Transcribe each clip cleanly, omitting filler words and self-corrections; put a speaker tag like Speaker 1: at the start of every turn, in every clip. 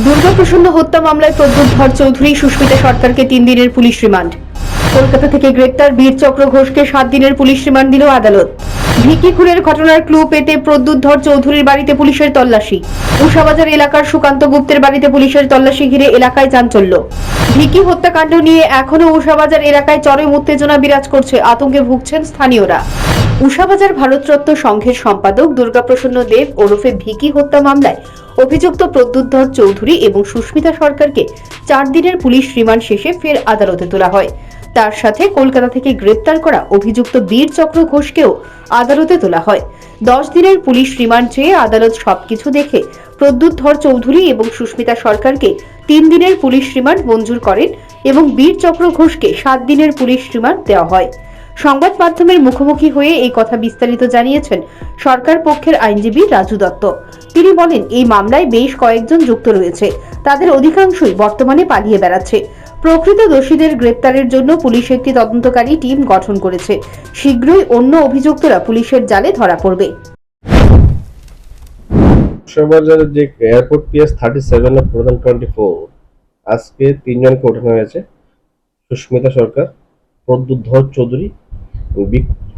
Speaker 1: দুর্গাপ্রসন্ন হত্যা মামলায় প্রদ্যুৎ ধর চৌধুরী সুস্মিতা সরকারকে 3 দিনের পুলিশ রিমান্ড। কলকাতা থেকে গ্রেপ্তার বীরচক্র ঘোষকে 7 দিনের পুলিশ রিমান্ড দিল আদালত। ভিকি খুনের ঘটনার ক্লু পেতে প্রদ্যুৎ ধর চৌধুরীর বাড়িতে পুলিশের তল্লাশি। উষাবাজার এলাকার সুকান্ত গুপ্তের বাড়িতে পুলিশের তল্লাশি ঘিরে এলাকায় চাঞ্চল্য। ভিকি হত্যাকাণ্ড নিয়ে এখনো উষাবাজার এলাকায় চরম উত্তেজনা বিরাজ করছে, আতঙ্কে ভুগছেন স্থানীয়রা। উষাবাজার ভারতরত্ন সংঘের সম্পাদক দুর্গাপ্রসন্ন দেব ওরফে ভিকি হত্যা মামলায় অভিযুক্ত প্রদ্যুৎ ধর চৌধুরী এবং সুস্মিতা সরকারকে 4 দিনের পুলিশ রিমান্ড শেষে ফের আদালতে তোলা হয়। তার সাথে কলকাতা থেকে গ্রেপ্তার করা অভিযুক্ত বীরচক্র ঘোষকেও আদালতে তোলা হয়। 10 দিনের পুলিশ রিমান্ড চেয়ে আদালত সবকিছু দেখে প্রদ্যুৎ ধর চৌধুরী এবং সুস্মিতা সরকারকে 3 দিনের পুলিশ রিমান্ড মঞ্জুর করেন এবং বীরচক্র ঘোষকে 7 দিনের পুলিশ রিমান্ড দেওয়া হয়। সংবাদ মাধ্যমের মুখোমুখি হয়ে এই কথা বিস্তারিত জানিয়েছেন সরকার পক্ষের আইনজীবী রাজু দত্ত। তিনি বলেন, এই মামলায় বেশ কয়েকজন যুক্ত রয়েছে, তাদের অধিকাংশই বর্তমানে পালিয়ে বেড়াচ্ছে। প্রকৃত দোষীদের গ্রেপ্তারের জন্য পুলিশ একটি তদন্তকারী টিম গঠন করেছে। শীঘ্রই অন্য অভিযুক্তরা পুলিশের জালে ধরা পড়বে।
Speaker 2: উষাবাজারের যে এয়ারপোর্ট পিএস 37 অফ 2024 আজকে 3 জনকে ওঠানো হয়েছে। সুস্মিতা সরকার, প্রদ্যুৎ ধর চৌধুরী,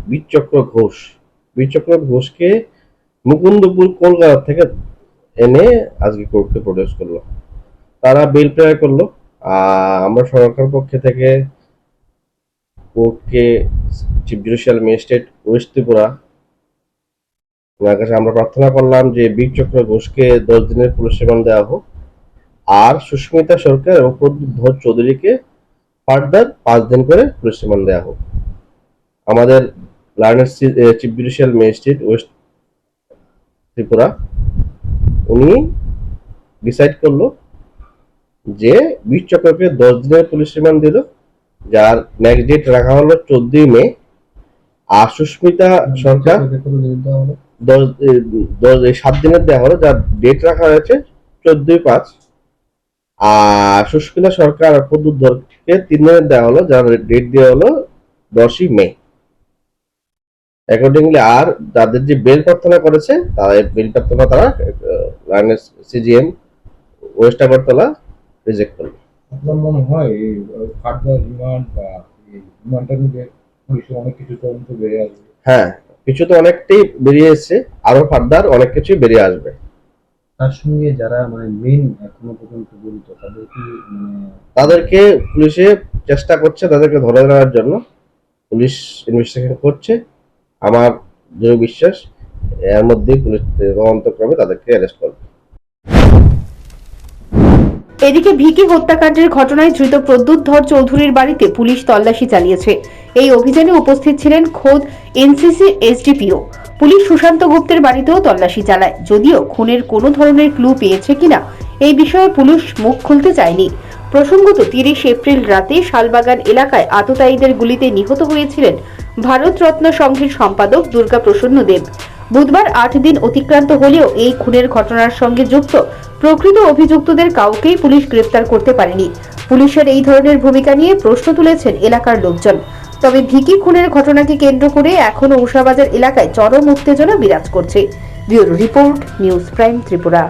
Speaker 2: বীরচক্র ঘোষ। বীরচক্র ঘোষকে মুকুন্দপুর কলকাতা থেকে এনে আজকে কোর্টকে প্রডিউস করলো। তারা বেল প্রেয়ার করলো। আমরা সরকার পক্ষ থেকে কোর্টকে chief judicial magistrate west Tripura ওনার কাছে আমরা প্রার্থনা করলাম যে বীরচক্র ঘোষকে 10 দিনের পুলিশ রিমান্ড দেওয়া হোক, আর সুস্মিতা সরকার এবং প্রদ্যুৎ ধর চৌধুরীকে ফার্দার 5 দিন করে পুলিশ রিমান্ড দেওয়া হোক। আমাদের learner chief judicial magistrate west Tripura উনি ডিসাইড করলো যে বীরচক্রকে 10 দিনের পুলিশ রিমান্ড দিল, যার নেক্সট ডেট রাখা হলো 14 মে। আর সুস্মিতা সরকার 7 দিনের দেওয়া হলো, যার ডেট রাখা হয়েছে 14/5। আর সুস্মিতা সরকার আর প্রদ্যুৎ ধরকে 3 দিনের দেওয়া হলো, যার ডেট দেওয়া হলো 10 মে অ্যাকর্ডিংলি। আর যাদের যে বেল প্রার্থনা করেছে তাদের বেল প্রার্থনা তারা সিজিএম ওয়েস্ট আগরতলা রিজেক্ট করলো।
Speaker 3: আপনার মনে হয় এই ফার্দার রিমান্ড বা রিমান্ডটা নিয়ে পুলিশের অনেক কিছু তদন্ত বেরিয়ে আসবে?
Speaker 2: হ্যাঁ, কিছু তো অনেকটাই বেরিয়ে এসেছে, আরো ফার্দার অনেক কিছুই বেরিয়ে আসবে।
Speaker 3: তার সঙ্গে যারা মেইন এখনো পর্যন্ত জড়িত
Speaker 2: তাদেরকে পুলিশে চেষ্টা করছে তাদেরকে ধরে নেওয়ার জন্য। পুলিশ ইনভেস্টিগেশন করছে। আমার দৃঢ় বিশ্বাস এর মধ্যেই পুলিশ তদন্তক্রমে তাদেরকে অ্যারেস্ট করবে।
Speaker 1: এদিকে ভিকি হত্যাকাণ্ডের ঘটনায় ধৃত প্রদ্যুৎ ধর চৌধুরীর বাড়িতে পুলিশ তল্লাশি চালিয়েছে। এই অভিযানে উপস্থিত ছিলেন খোদ এনসিসি এসডিপিও। পুলিশ সুশান্ত গুপ্তের বাড়িতেও তল্লাশি চালায়, যদিও খুনের কোনো ধরনের ক্লু পেয়েছে কিনা এই বিষয়ে পুলিশ মুখ খুলতে চায়নি। প্রসঙ্গত 30 এপ্রিল রাতে শালবাগান এলাকায় আততায়ীদের গুলিতে নিহত হয়েছিলেন ভারতরত্ন সংঘের সম্পাদক দুর্গাপ্রসন্ন দেব। বুধবার 8 দিন অতিক্রান্ত হলেও এই খুনের ঘটনার সঙ্গে যুক্ত প্রকৃত অভিযুক্তদের কাউকেই পুলিশ গ্রেফতার করতে পারেনি। পুলিশের এই ধরনের ভূমিকা নিয়ে প্রশ্ন তুলেছেন এলাকার লোকজন। তবে ভিকি খুনের ঘটনাকে কেন্দ্র করে এখনো উষাবাজার এলাকায় চরম উত্তেজনা বিরাজ করছে। Bureau report, news prime Tripura.